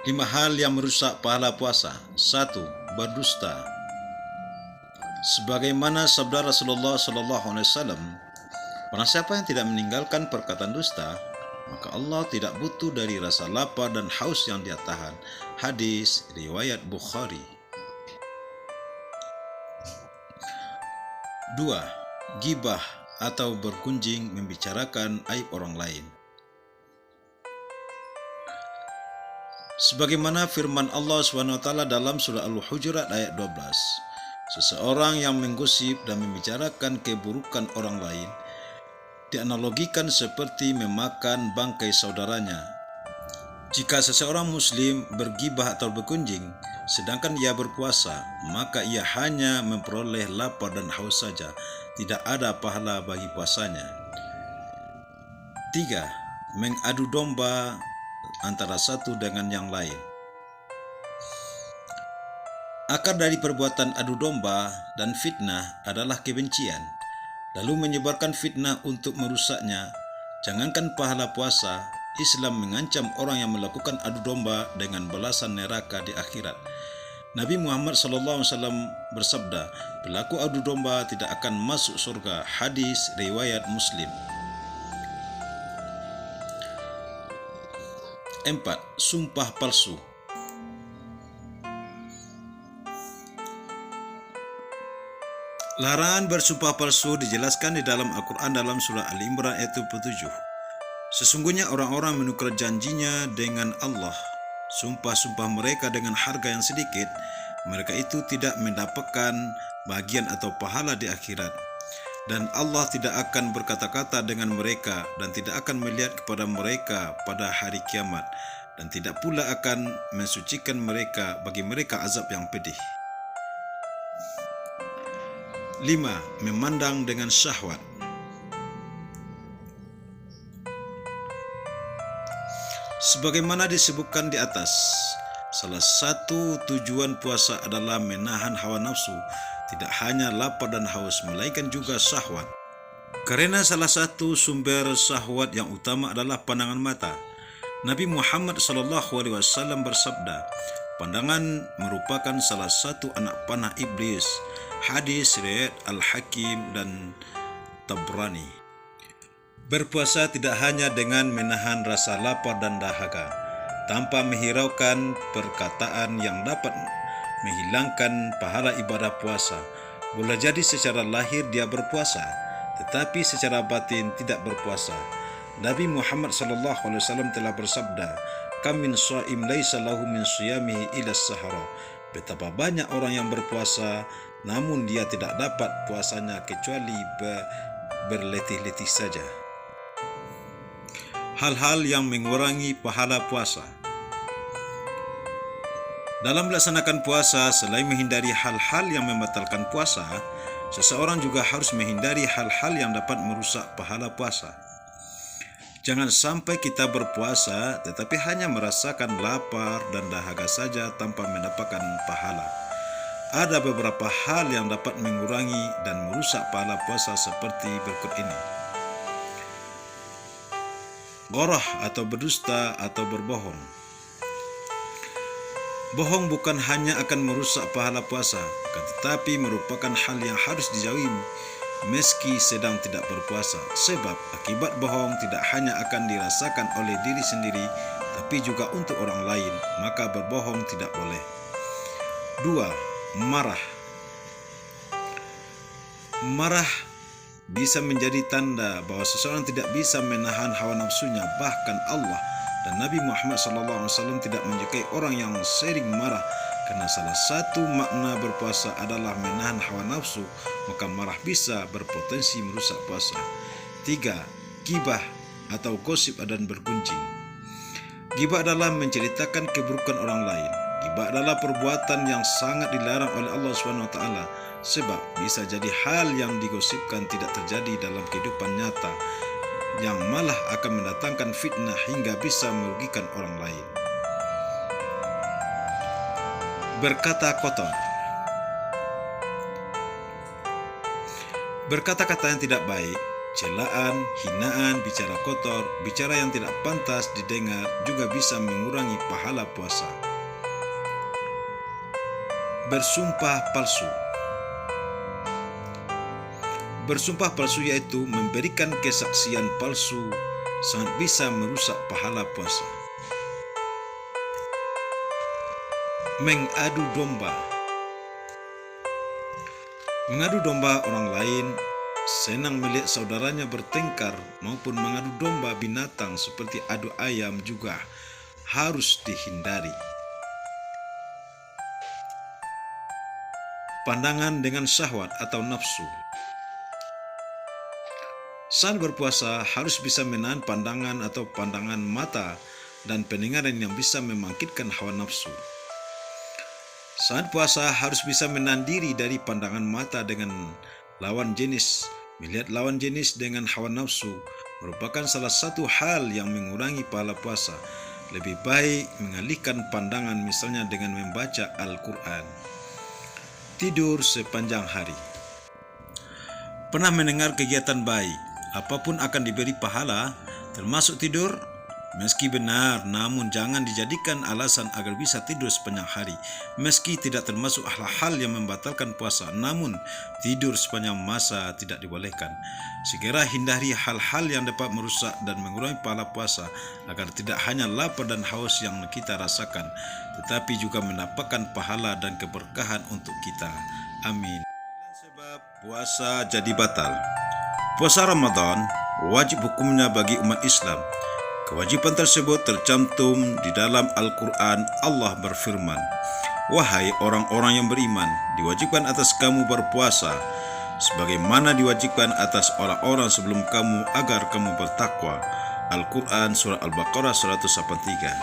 5 hal yang merusak pahala puasa. 1. Berdusta. Sebagaimana sabda Rasulullah SAW, barang siapa yang tidak meninggalkan perkataan dusta, maka Allah tidak butuh dari rasa lapar dan haus yang dia tahan. Hadis riwayat Bukhari. 2. Gibah atau bergunjing, membicarakan aib orang lain. Sebagaimana firman Allah SWT dalam surah Al-Hujurat ayat 12, seseorang yang menggosip dan membicarakan keburukan orang lain dianalogikan seperti memakan bangkai saudaranya. Jika seseorang muslim bergibah atau bergunjing sedangkan ia berpuasa, maka ia hanya memperoleh lapar dan haus saja, tidak ada pahala bagi puasanya. 3. Mengadu domba antara satu dengan yang lain. Akar dari perbuatan adu domba dan fitnah adalah kebencian, lalu menyebarkan fitnah untuk merusaknya. Jangankan pahala puasa, Islam mengancam orang yang melakukan adu domba dengan balasan neraka di akhirat. Nabi Muhammad SAW bersabda, pelaku adu domba tidak akan masuk surga. Hadis riwayat Muslim. 4. Sumpah palsu. Larangan bersumpah palsu dijelaskan di dalam Al-Quran dalam surah Al-Imran ayat 27. Sesungguhnya orang-orang menukar janjinya dengan Allah, sumpah-sumpah mereka dengan harga yang sedikit, mereka itu tidak mendapatkan bagian atau pahala di akhirat. Dan Allah tidak akan berkata-kata dengan mereka dan tidak akan melihat kepada mereka pada hari kiamat, dan tidak pula akan mensucikan mereka bagi mereka azab yang pedih. 5. Memandang dengan syahwat. Sebagaimana disebutkan di atas, salah satu tujuan puasa adalah menahan hawa nafsu, tidak hanya lapar dan haus, melainkan juga syahwat. Karena salah satu sumber syahwat yang utama adalah pandangan mata. Nabi Muhammad SAW bersabda, pandangan merupakan salah satu anak panah iblis. Hadis riwayat Al-Hakim dan Tabrani. Berpuasa tidak hanya dengan menahan rasa lapar dan dahaga, tanpa menghiraukan perkataan yang dapat menghilangkan pahala ibadah puasa. Boleh jadi secara lahir dia berpuasa, tetapi secara batin tidak berpuasa. Nabi Muhammad SAW telah bersabda, "Kam min shaim laisa lahu min siyamihi ila sahara." Betapa banyak orang yang berpuasa, namun dia tidak dapat puasanya kecuali berletih-letih saja. Hal-hal yang mengurangi pahala puasa. Dalam melaksanakan puasa, selain menghindari hal-hal yang membatalkan puasa, seseorang juga harus menghindari hal-hal yang dapat merusak pahala puasa. Jangan sampai kita berpuasa tetapi hanya merasakan lapar dan dahaga saja tanpa mendapatkan pahala. Ada beberapa hal yang dapat mengurangi dan merusak pahala puasa seperti berikut ini. Ghorah atau berdusta atau berbohong. Bohong bukan hanya akan merusak pahala puasa, tetapi merupakan hal yang harus dijauhi meski sedang tidak berpuasa. Sebab akibat bohong tidak hanya akan dirasakan oleh diri sendiri, tapi juga untuk orang lain, maka berbohong tidak boleh. 2. Marah. Marah bisa menjadi tanda bahwa seseorang tidak bisa menahan hawa nafsunya. Bahkan Allah dan Nabi Muhammad SAW tidak menyukai orang yang sering marah, karena salah satu makna berpuasa adalah menahan hawa nafsu, maka marah bisa berpotensi merusak puasa. 3. Gibah atau gosip dan bergunjing. Gibah adalah menceritakan keburukan orang lain. Gibah adalah perbuatan yang sangat dilarang oleh Allah SWT, sebab bisa jadi hal yang digosipkan tidak terjadi dalam kehidupan nyata, yang malah akan mendatangkan fitnah hingga bisa merugikan orang lain. Berkata kotor. Berkata-kata yang tidak baik celaan, hinaan, bicara kotor, bicara yang tidak pantas didengar juga bisa mengurangi pahala puasa. Bersumpah palsu. Bersumpah palsu yaitu memberikan kesaksian palsu sangat bisa merusak pahala puasa. Mengadu domba. Mengadu domba orang lain, senang melihat saudaranya bertengkar maupun mengadu domba binatang seperti adu ayam juga harus dihindari. Pandangan dengan syahwat atau nafsu. Saat berpuasa harus bisa menahan pandangan atau pandangan mata dan pendengaran yang bisa membangkitkan hawa nafsu. Saat puasa harus bisa menahan diri dari pandangan mata dengan lawan jenis. Melihat lawan jenis dengan hawa nafsu merupakan salah satu hal yang mengurangi pahala puasa. Lebih baik mengalihkan pandangan misalnya dengan membaca Al-Quran. Tidur sepanjang hari. Pernah mendengar kegiatan baik, apapun akan diberi pahala, termasuk tidur? Meski benar, namun jangan dijadikan alasan agar bisa tidur sepanjang hari. Meski tidak termasuk hal-hal yang membatalkan puasa, namun tidur sepanjang masa tidak dibolehkan. Segera hindari hal-hal yang dapat merusak dan mengurangi pahala puasa, agar tidak hanya lapar dan haus yang kita rasakan, tetapi juga mendapatkan pahala dan keberkahan untuk kita. Amin. Sebab puasa jadi batal. Puasa Ramadan wajib hukumnya bagi umat Islam. Kewajiban tersebut tercantum di dalam Al-Quran. Allah berfirman, "Wahai orang-orang yang beriman, diwajibkan atas kamu berpuasa, sebagaimana diwajibkan atas orang-orang sebelum kamu agar kamu bertakwa." Al-Quran Surah Al-Baqarah 183.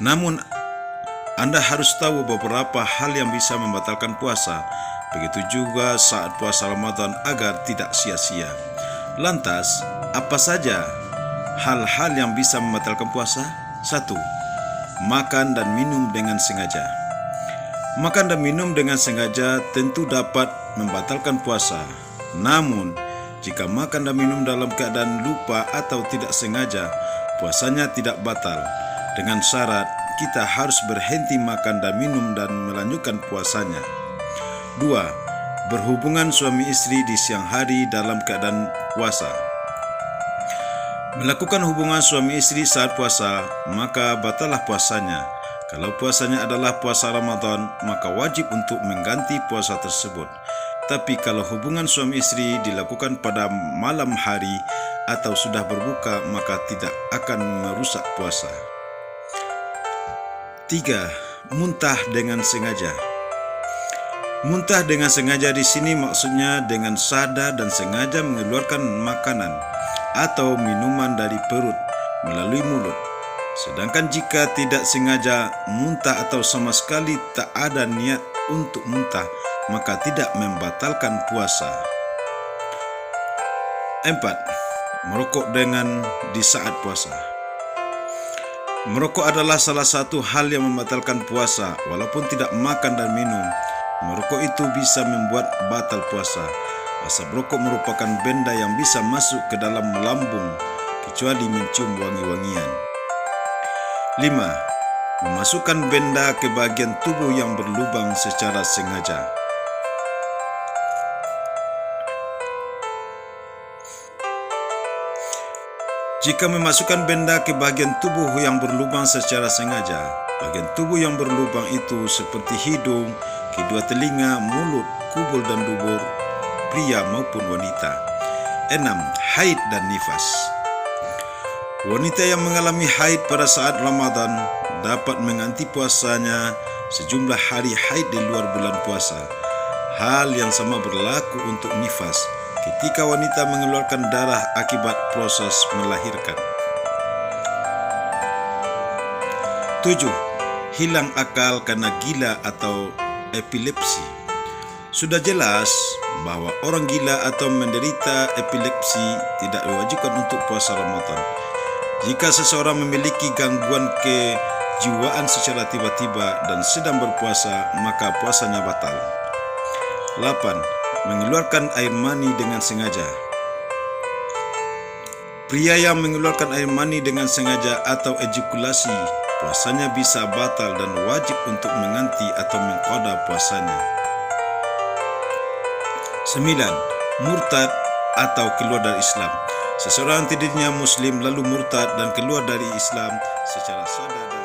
Namun, Anda harus tahu beberapa hal yang bisa membatalkan puasa. Begitu juga saat puasa Ramadan agar tidak sia-sia. Lantas, apa saja hal-hal yang bisa membatalkan puasa? 1. Makan dan minum dengan sengaja. Makan dan minum dengan sengaja tentu dapat membatalkan puasa. Namun, jika makan dan minum dalam keadaan lupa atau tidak sengaja, puasanya tidak batal. Dengan syarat, kita harus berhenti makan dan minum dan melanjutkan puasanya. 2. Berhubungan suami istri di siang hari dalam keadaan puasa. Melakukan hubungan suami istri saat puasa, maka batallah puasanya. Kalau puasanya adalah puasa Ramadan, maka wajib untuk mengganti puasa tersebut. Tapi kalau hubungan suami istri dilakukan pada malam hari atau sudah berbuka, maka tidak akan merusak puasa. 3. Muntah dengan sengaja. Muntah dengan sengaja di sini maksudnya dengan sadar dan sengaja mengeluarkan makanan atau minuman dari perut melalui mulut. Sedangkan jika tidak sengaja muntah atau sama sekali tak ada niat untuk muntah, maka tidak membatalkan puasa. 4. Merokok di saat puasa. Merokok adalah salah satu hal yang membatalkan puasa. Walaupun tidak makan dan minum, merokok itu bisa membuat batal puasa. Asap rokok merupakan benda yang bisa masuk ke dalam lambung kecuali mencium wangi-wangian. 5. Memasukkan benda ke bagian tubuh yang berlubang secara sengaja. Jika memasukkan benda ke bagian tubuh yang berlubang secara sengaja, bagian tubuh yang berlubang itu seperti hidung, kedua telinga, mulut, kubul dan dubur, pria maupun wanita. 6. Haid dan nifas. Wanita yang mengalami haid pada saat Ramadan dapat mengganti puasanya sejumlah hari haid di luar bulan puasa. Hal yang sama berlaku untuk nifas, ketika wanita mengeluarkan darah akibat proses melahirkan. 7. Hilang akal karena gila atau epilepsi. Sudah jelas bahwa orang gila atau menderita epilepsi tidak diwajibkan untuk puasa Ramadan. Jika seseorang memiliki gangguan kejiwaan secara tiba-tiba dan sedang berpuasa, maka puasanya batal. 8. Mengeluarkan air mani dengan sengaja. Pria yang mengeluarkan air mani dengan sengaja atau ejakulasi, puasanya bisa batal dan wajib untuk mengganti atau mengqada puasanya. 9. Murtad atau keluar dari Islam. Seseorang tadinya Muslim lalu murtad dan keluar dari Islam secara sadar.